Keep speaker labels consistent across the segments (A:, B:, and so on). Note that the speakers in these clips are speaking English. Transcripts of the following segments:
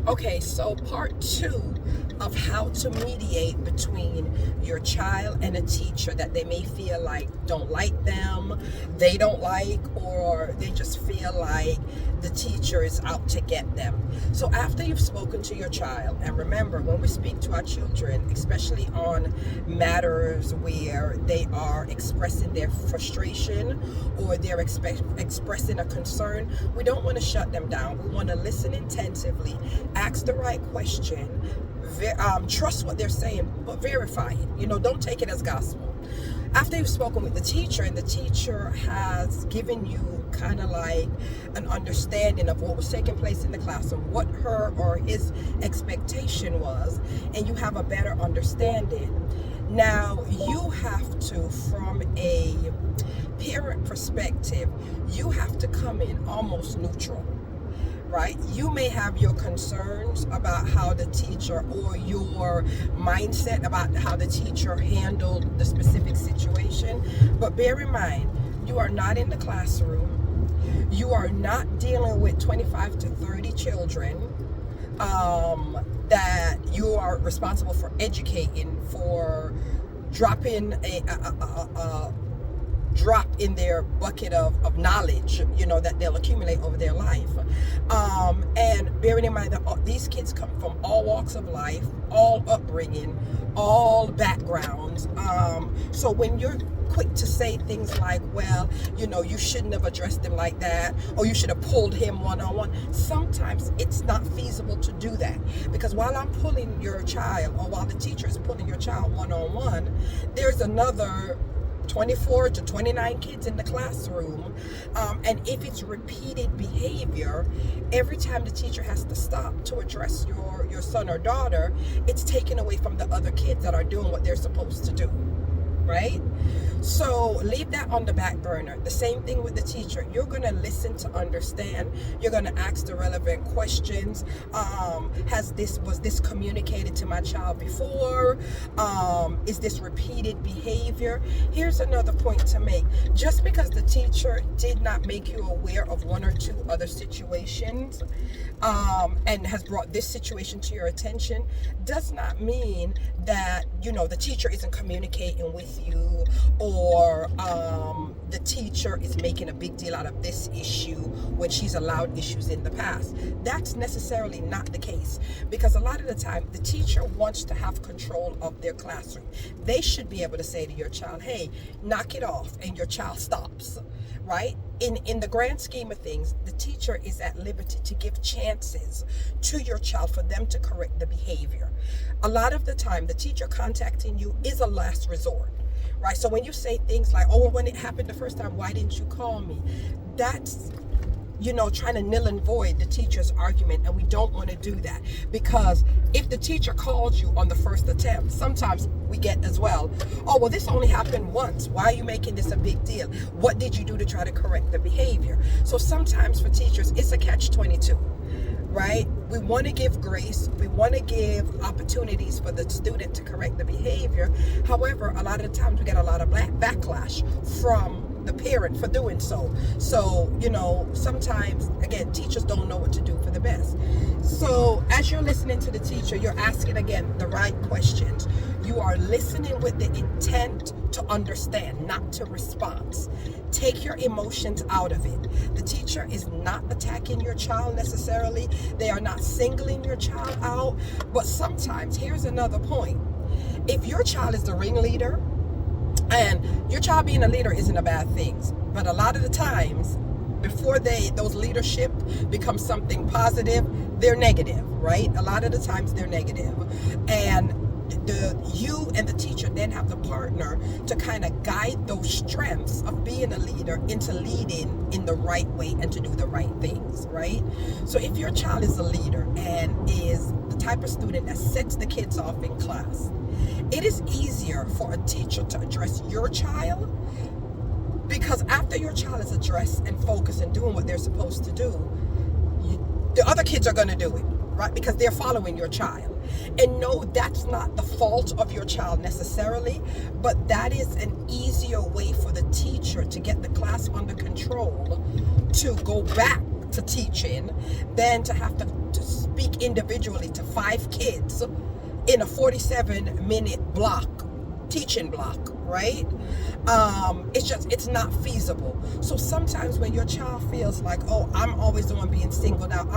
A: Okay, so part two of how to mediate between your child and a teacher that they may feel like don't like them, they don't like, or they just feel like the teacher is out to get them. So after you've spoken to your child, and remember, when we speak to our children, especially on matters where they are expressing their frustration or they're expressing a concern, we don't want to shut them down. We want to listen intensively, ask the right question, trust what they're saying, but verify it. Don't take it as gospel. After you've spoken with the teacher and the teacher has given you kind of like an understanding of what was taking place in the classroom, what her or his expectation was, and you have a better understanding, now you have to, from a parent perspective, you have to come in almost neutral. Right? You may have your concerns about how the teacher, or your mindset about how the teacher handled the specific situation, but bear in mind, you are not in the classroom. You are not dealing with 25 to 30 children that you are responsible for educating, for dropping a drop in their bucket of knowledge, that they'll accumulate over their life. And bearing in mind that these kids come from all walks of life, all upbringing, all backgrounds. So when you're quick to say things like, well, you shouldn't have addressed him like that, or you should have pulled him one-on-one. Sometimes it's not feasible to do that, because while I'm pulling your child, or while the teacher is pulling your child one-on-one, there's another 24 to 29 kids in the classroom, and if it's repeated behavior, every time the teacher has to stop to address your son or daughter, it's taken away from the other kids that are doing what they're supposed to do. Right? So leave that on the back burner. The same thing with the teacher. You're going to listen to understand. You're going to ask the relevant questions. Was this communicated to my child before? Is this repeated behavior? Here's another point to make. Just because the teacher did not make you aware of one or two other situations, and has brought this situation to your attention, does not mean that the teacher isn't communicating with you, or the teacher is making a big deal out of this issue when she's allowed issues in the past. That's necessarily not the case, because a lot of the time the teacher wants to have control of their classroom. They should be able to say to your child, hey, knock it off, and your child stops. Right? In the grand scheme of things, the teacher is at liberty to give chances to your child for them to correct the behavior. A lot of the time, the teacher contacting you is a last resort. Right? So when you say things like, oh, when it happened the first time, why didn't you call me? That's trying to nil and void the teacher's argument, and we don't want to do that, because if the teacher calls you on the first attempt, sometimes we get as well, oh, well, this only happened once. Why are you making this a big deal? What did you do to try to correct the behavior? So sometimes for teachers, it's a catch-22. Right? We want to give grace. We want to give opportunities for the student to correct the behavior. However, a lot of the times we get a lot of backlash from the parent for doing so. So, sometimes, again, teachers don't know what to do for the best. So as you're listening to the teacher, you're asking, again, the right questions. You are listening with the intent to understand, not to respond. Take your emotions out of it. The teacher is not attacking your child necessarily. They are not singling your child out. But sometimes, here's another point. If your child is the ringleader, and your child being a leader isn't a bad thing, but a lot of the times, before those leadership become something positive, they're negative, right? A lot of the times they're negative. And you and the teacher then have the partner to kind of guide those strengths of being a leader into leading in the right way and to do the right things, right? So if your child is a leader and is the type of student that sets the kids off in class, it is easier for a teacher to address your child, because after your child is addressed and focused and doing what they're supposed to do, the other kids are going to do it, right? Because they're following your child. And no, that's not the fault of your child necessarily, but that is an easier way for the teacher to get the class under control, to go back to teaching than to have to speak individually to 5 kids in a 47-minute teaching block, right? It's not feasible. So sometimes when your child feels like, oh, I'm always the one being singled out,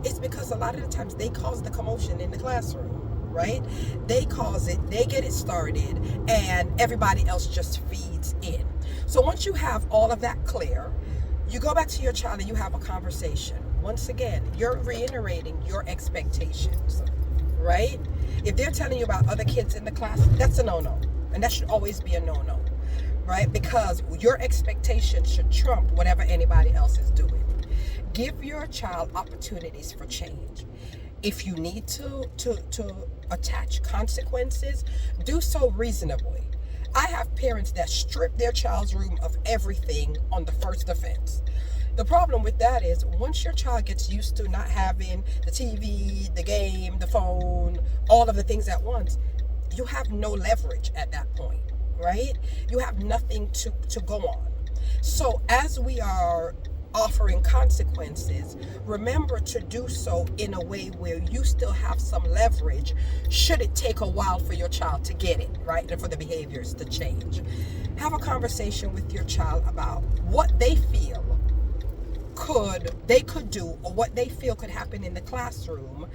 A: it's because a lot of the times they cause the commotion in the classroom, right? They cause it, they get it started, and everybody else just feeds in. So once you have all of that clear, you go back to your child and you have a conversation. Once again, you're reiterating your expectations, right? If they're telling you about other kids in the class, that's a no-no. And that should always be a no-no, right? Because your expectation should trump whatever anybody else is doing. Give your child opportunities for change. If you need to attach consequences, do so reasonably. I have parents that strip their child's room of everything on the first offense. The problem with that is once your child gets used to not having the TV, the game, the phone, all of the things at once, you have no leverage at that point, right? You have nothing to go on. So as we are offering consequences, remember to do so in a way where you still have some leverage should it take a while for your child to get it, right? And for the behaviors to change. Have a conversation with your child about what they feel they could do, or what they feel could happen in the classroom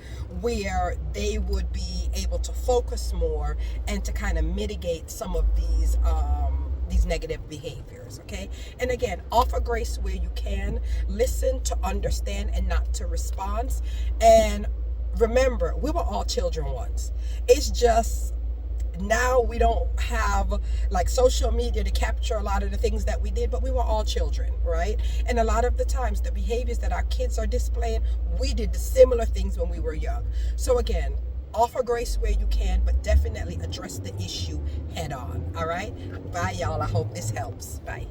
A: where they would be able to focus more and to kind of mitigate some of these negative behaviors, okay? And again, offer grace where you can. Listen to understand and not to respond. And remember, we were all children once. It's just now we don't have like social media to capture a lot of the things that we did, but we were all children, right? And a lot of the times the behaviors that our kids are displaying, we did the similar things when we were young. So again, offer grace where you can, but definitely address the issue head on. All right? Bye, y'all. I hope this helps. Bye.